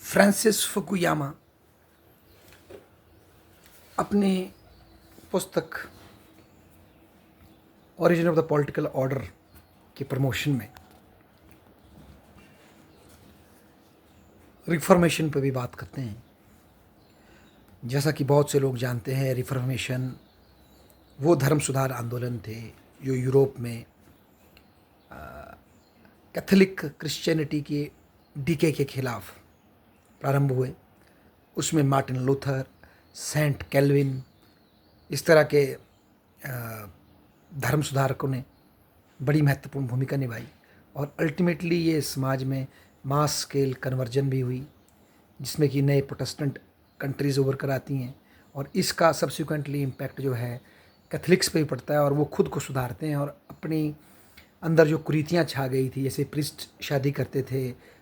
Francis Fukuyama अपने पुस्तक origin of the political order के प्रमोशन में रिफॉर्मेशन पर भी बात करते हैं। जैसा कि बहुत से लोग जानते हैं, रिफॉर्मेशन वो धर्म सुधार आंदोलन थे जो यूरोप में कैथोलिक क्रिश्चियनिटी के डीके के खिलाफ प्रारंभ हुए। उसमें मार्टिन लूथर, सेंट कैल्विन, इस तरह के धर्म सुधारकों ने बड़ी महत्वपूर्ण भूमिका निभाई और अल्टीमेटली ये समाज में मास स्केल कन्वर्जन भी हुई, जिसमें कि नए प्रोटेस्टेंट कंट्रीज़ उभर कर आती हैं और इसका सब्सिक्वेंटली इम्पैक्ट जो है कैथलिक्स पे भी पड़ता है और वो खुद को सुधारते हैं और अपनी अंदर जो कुरीतियाँ छा गई थी, जैसे प्रिस्ट शादी करते थे,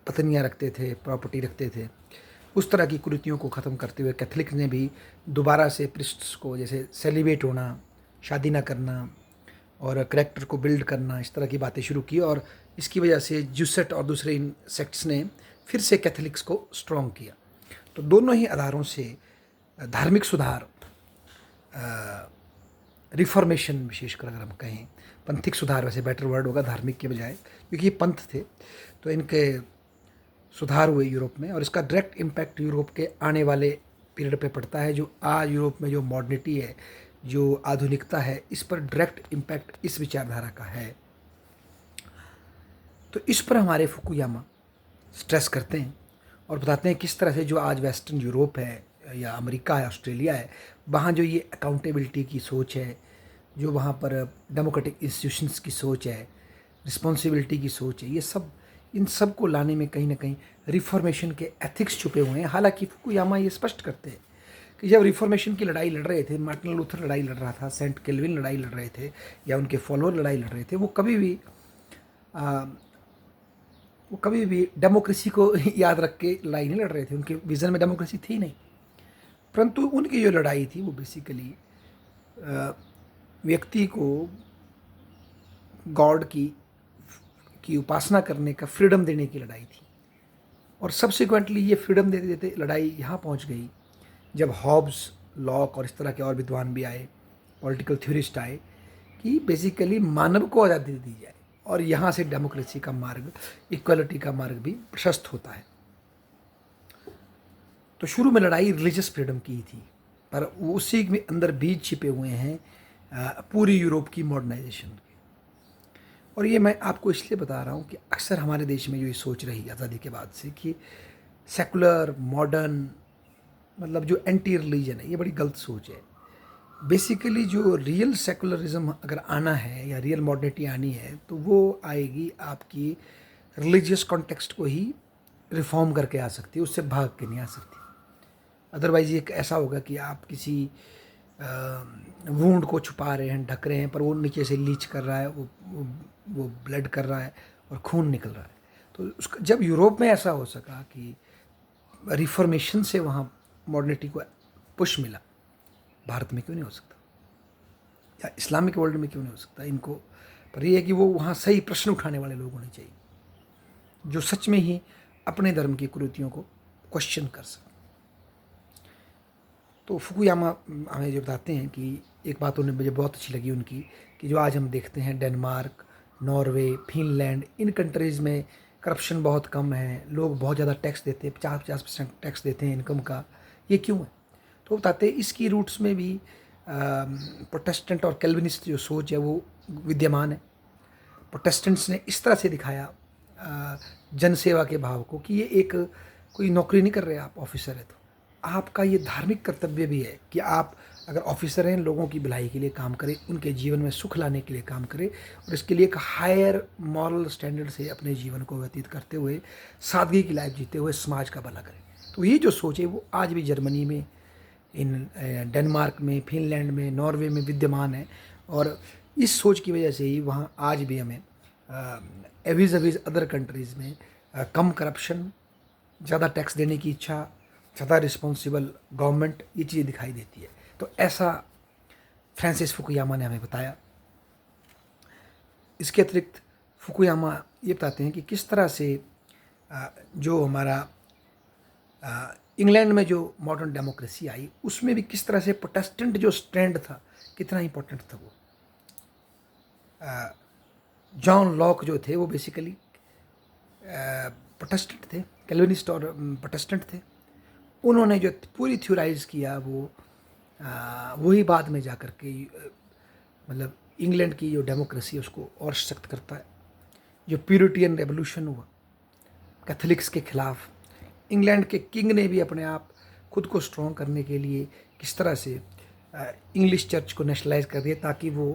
पत्नियाँ रखते थे, प्रॉपर्टी रखते थे, उस तरह की कुरीतियों को ख़त्म करते हुए कैथलिक ने भी दोबारा से प्रिस्ट्स को, जैसे सेलिब्रेट होना, शादी ना करना और करेक्टर को बिल्ड करना, इस तरह की बातें शुरू की और इसकी वजह से ज्यूसेट और दूसरे इन सेक्ट्स ने फिर से कैथलिक्स को स्ट्रॉन्ग किया। तो दोनों ही आधारों से धार्मिक सुधार, रिफॉर्मेशन विशेषकर अगर हम कहें, पंथिक सुधार वैसे बेटर वर्ड होगा धार्मिक के बजाय, क्योंकि ये पंथ थे, तो इनके सुधार हुए यूरोप में और इसका डायरेक्ट इम्पैक्ट यूरोप के आने वाले पीरियड पे पड़ता है। जो आज यूरोप में जो मॉडर्निटी है, जो आधुनिकता है, इस पर डायरेक्ट इम्पैक्ट इस विचारधारा का है। तो इस पर हमारे फुकुयामा स्ट्रेस करते हैं और बताते हैं किस तरह से जो आज वेस्टर्न यूरोप है या अमेरिका है, ऑस्ट्रेलिया है, वहाँ जो ये अकाउंटेबिलिटी की सोच है, जो वहाँ पर डेमोक्रेटिक इंस्टीट्यूशंस की सोच है, रिस्पॉन्सिबिलिटी की सोच है, ये सब, इन सब को लाने में कहीं ना कहीं रिफॉर्मेशन के एथिक्स छुपे हुए हैं। हालांकि फुकुयामा ये स्पष्ट करते हैं कि जब रिफॉर्मेशन की लड़ाई लड़ रहे थे, मार्टिन लूथर लड़ाई लड़ रहा था, सेंट कैल्विन लड़ाई लड़ रहे थे या उनके फॉलोअर लड़ाई लड़ रहे थे, वो कभी भी डेमोक्रेसी को याद रख के लड़ाई नहीं लड़ रहे थे। उनके विज़न में डेमोक्रेसी थी नहीं, परंतु उनकी जो लड़ाई थी वो बेसिकली व्यक्ति को गॉड की उपासना करने का फ्रीडम देने की लड़ाई थी। और सब्सिक्वेंटली ये फ्रीडम देते देते लड़ाई यहाँ पहुँच गई जब हॉब्स, लॉक और इस तरह के और विद्वान भी आए, पॉलिटिकल थ्योरिस्ट आए, कि बेसिकली मानव को आज़ादी दी जाए और यहाँ से डेमोक्रेसी का मार्ग, इक्वलिटी का मार्ग भी प्रशस्त होता है। तो शुरू में लड़ाई रिलीजियस फ्रीडम की थी, पर उसी में अंदर बीज छिपे हुए हैं पूरी यूरोप की मॉडर्नाइजेशन के। और ये मैं आपको इसलिए बता रहा हूँ कि अक्सर हमारे देश में जो ये सोच रही आज़ादी के बाद से कि सेकुलर मॉडर्न, मतलब जो एंटी रिलीजन है, ये बड़ी गलत सोच है। बेसिकली जो रियल सेकुलरिज्म अगर आना है या रियल मॉडर्निटी आनी है, तो वो आएगी आपकी रिलीजियस कॉन्टेक्स्ट को ही रिफॉर्म करके आ सकती है, उससे भाग के नहीं आ सकती। अदरवाइज़ ये ऐसा होगा कि आप किसी वूंड को छुपा रहे हैं, ढक रहे हैं, पर वो नीचे से लीच कर रहा है, वो ब्लड कर रहा है और खून निकल रहा है। तो उसका जब यूरोप में ऐसा हो सका कि रिफॉर्मेशन से वहाँ मॉडर्निटी को पुश मिला, भारत में क्यों नहीं हो सकता या इस्लामिक वर्ल्ड में क्यों नहीं हो सकता इनको। पर यह है कि वो वहाँ सही प्रश्न उठाने वाले लोग होने चाहिए जो सच में ही अपने धर्म की कुरीतियों को क्वेश्चन कर सकें। तो फुकुयामा हमें जो बताते हैं कि एक बात उन्हें मुझे बहुत अच्छी लगी उनकी, कि जो आज हम देखते हैं डेनमार्क, नॉर्वे, फिनलैंड, इन कंट्रीज़ में करप्शन बहुत कम है, लोग बहुत ज़्यादा टैक्स देते हैं, 50-50% टैक्स देते हैं इनकम का। ये क्यों है? तो बताते हैं इसकी रूट्स में भी प्रोटेस्टेंट और कैल्विनिस्ट जो सोच है वो विद्यमान है। प्रोटेस्टेंट्स ने इस तरह से दिखाया जनसेवा के भाव को कि ये एक कोई नौकरी नहीं कर रहे, आप ऑफिसर है, तो आपका ये धार्मिक कर्तव्य भी है कि आप अगर ऑफिसर हैं, लोगों की भलाई के लिए काम करें, उनके जीवन में सुख लाने के लिए काम करें और इसके लिए एक हायर मॉरल स्टैंडर्ड से अपने जीवन को व्यतीत करते हुए, सादगी की लाइफ जीते हुए समाज का भला करें। तो ये जो सोच है वो आज भी जर्मनी में, इन डेनमार्क में, फिनलैंड में, नॉर्वे में विद्यमान है और इस सोच की वजह से ही वहाँ आज भी हमें एविज एविज अदर कंट्रीज़ में कम करप्शन, ज़्यादा टैक्स देने की इच्छा, ज़्यादा रिस्पॉन्सिबल गवर्नमेंट, ये चीज़ें दिखाई देती है। तो ऐसा फ्रांसिस फुकुयामा ने हमें बताया। इसके अतिरिक्त फुकुयामा ये बताते हैं कि किस तरह से जो हमारा इंग्लैंड में जो मॉडर्न डेमोक्रेसी आई उसमें भी किस तरह से प्रोटेस्टेंट जो स्टैंड था कितना इंपॉर्टेंट था वो। जॉन लॉक जो थे वो बेसिकली प्रोटेस्टेंट थे, कैल्विनिस्ट और प्रोटेस्टेंट थे। उन्होंने जो पूरी थ्योराइज किया वो वही बाद में जा कर के मतलब इंग्लैंड की जो डेमोक्रेसी है उसको और सख्त करता है। जो प्यूरिटियन रेवोल्यूशन हुआ कैथोलिक्स के खिलाफ, इंग्लैंड के किंग ने भी अपने आप खुद को स्ट्रॉन्ग करने के लिए किस तरह से इंग्लिश चर्च को नेशनलाइज कर दिया ताकि वो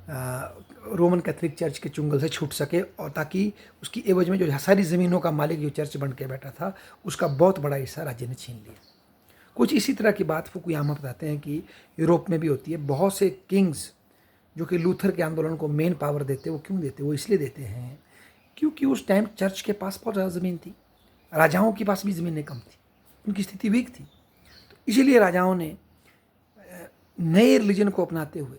रोमन कैथोलिक चर्च के चुंगल से छूट सके और ताकि उसकी एवज में जो सारी ज़मीनों का मालिक जो चर्च बन के बैठा था उसका बहुत बड़ा हिस्सा राज्य ने छीन लिया। कुछ इसी तरह की बात फुकुयामा बताते हैं कि यूरोप में भी होती है। बहुत से किंग्स जो कि लूथर के आंदोलन को मेन पावर देते, वो क्यों देते? वो इसलिए देते हैं क्योंकि उस टाइम चर्च के पास बहुत ज़्यादा ज़मीन थी, राजाओं के पास भी ज़मीनें कम थी, उनकी स्थिति वीक थी। तो इसीलिए राजाओं ने नए रिलीजन को अपनाते हुए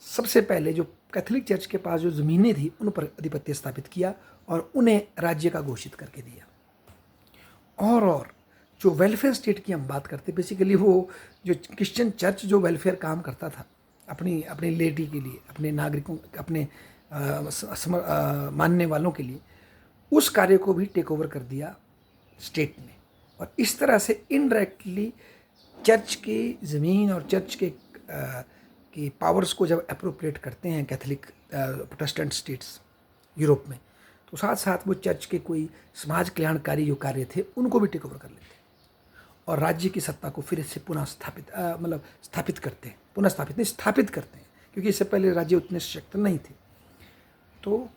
सबसे पहले जो कैथोलिक चर्च के पास जो ज़मीनें थी उन पर आधिपत्य स्थापित किया और उन्हें राज्य का घोषित करके दिया। और जो वेलफेयर स्टेट की हम बात करते, बेसिकली वो जो क्रिश्चियन चर्च जो वेलफेयर काम करता था अपनी अपनी लेडी के लिए, अपने नागरिकों, अपने मानने वालों के लिए, उस कार्य को भी टेक ओवर कर दिया स्टेट ने। और इस तरह से इनडायरेक्टली चर्च की ज़मीन और चर्च के की पावर्स को जब अप्रोप्रिएट करते हैं कैथोलिक प्रोटेस्टेंट स्टेट्स यूरोप में, तो साथ साथ वो चर्च के कोई समाज कल्याणकारी जो कार्य थे उनको भी टेक ओवर कर लेते हैं और राज्य की सत्ता को फिर से पुनः स्थापित करते हैं। पुनः स्थापित नहीं, स्थापित करते हैं, क्योंकि इससे पहले राज्य उतने सशक्त नहीं थे। तो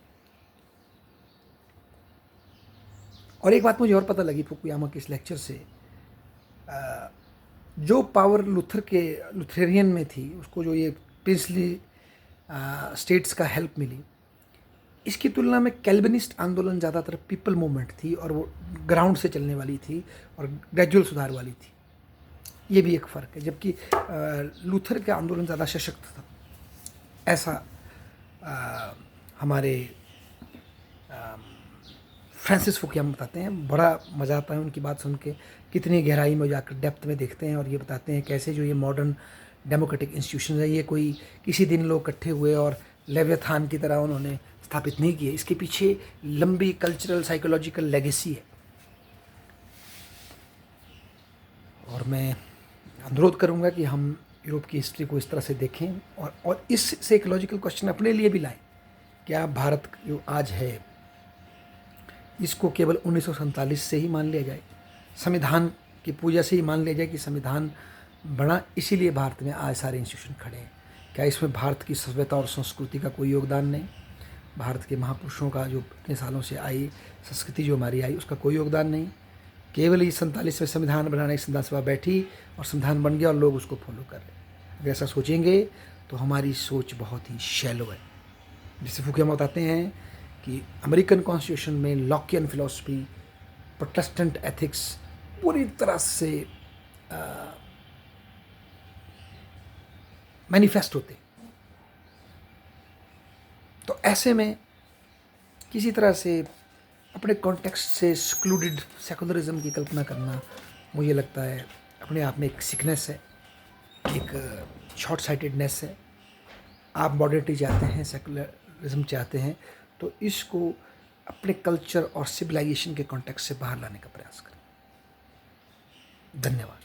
और एक बात मुझे और पता लगी फुकुयामा के इस लेक्चर से, जो पावर लुथेरियन में थी उसको जो ये प्रिंसली स्टेट्स का हेल्प मिली, इसकी तुलना में कैल्विनिस्ट आंदोलन ज़्यादातर पीपल मूवमेंट थी और वो ग्राउंड से चलने वाली थी और ग्रेजुअल सुधार वाली थी। ये भी एक फ़र्क है। जबकि लूथर का आंदोलन ज़्यादा सशक्त था, ऐसा हमारे फ्रांसिस फुकुयामा बताते हैं। बड़ा मज़ा आता है उनकी बात सुन के, कितनी गहराई में जाकर डेप्थ में देखते हैं और ये बताते हैं कैसे जो ये मॉडर्न डेमोक्रेटिक इंस्टीट्यूशन है ये कोई किसी दिन लोग इकट्ठे हुए और लेवियाथान की तरह उन्होंने स्थापित नहीं किए। इसके पीछे लंबी कल्चरल साइकोलॉजिकल लेगेसी है। और मैं अनुरोध करूंगा कि हम यूरोप की हिस्ट्री को इस तरह से देखें और इस साइकोलॉजिकल क्वेश्चन अपने लिए भी लाएं। क्या भारत जो आज है इसको केवल 1947 से ही मान लिया जाए, संविधान की पूजा से ही मान लिया जाए कि संविधान बना इसीलिए भारत में आज सारे इंस्टीट्यूशन खड़े हैं? क्या इसमें भारत की सभ्यता और संस्कृति का कोई योगदान नहीं? भारत के महापुरुषों का जो इतने सालों से आई संस्कृति जो हमारी आई उसका कोई योगदान नहीं? केवल ये 47वें संविधान बनाने की संविधान सभा बैठी और संविधान बन गया और लोग उसको फॉलो कर रहे हैं। अगर ऐसा सोचेंगे तो हमारी सोच बहुत ही शैलो है। जिसे फुकुयामा बताते हैं कि अमेरिकन कॉन्स्टिट्यूशन में लॉकियन फिलॉसफी, प्रोटेस्टेंट एथिक्स पूरी तरह से मैनिफेस्ट होते। तो ऐसे में किसी तरह से अपने कॉन्टेक्स्ट से एक्सक्लूडेड सेकुलरिज्म की कल्पना करना मुझे लगता है अपने आप में एक सिकनेस है, एक शॉर्ट साइटेडनेस है। आप मॉडर्निटी चाहते हैं, सेकुलरिज्म चाहते हैं, तो इसको अपने कल्चर और सिविलाइजेशन के कॉन्टेक्स्ट से बाहर लाने का प्रयास करें। धन्यवाद।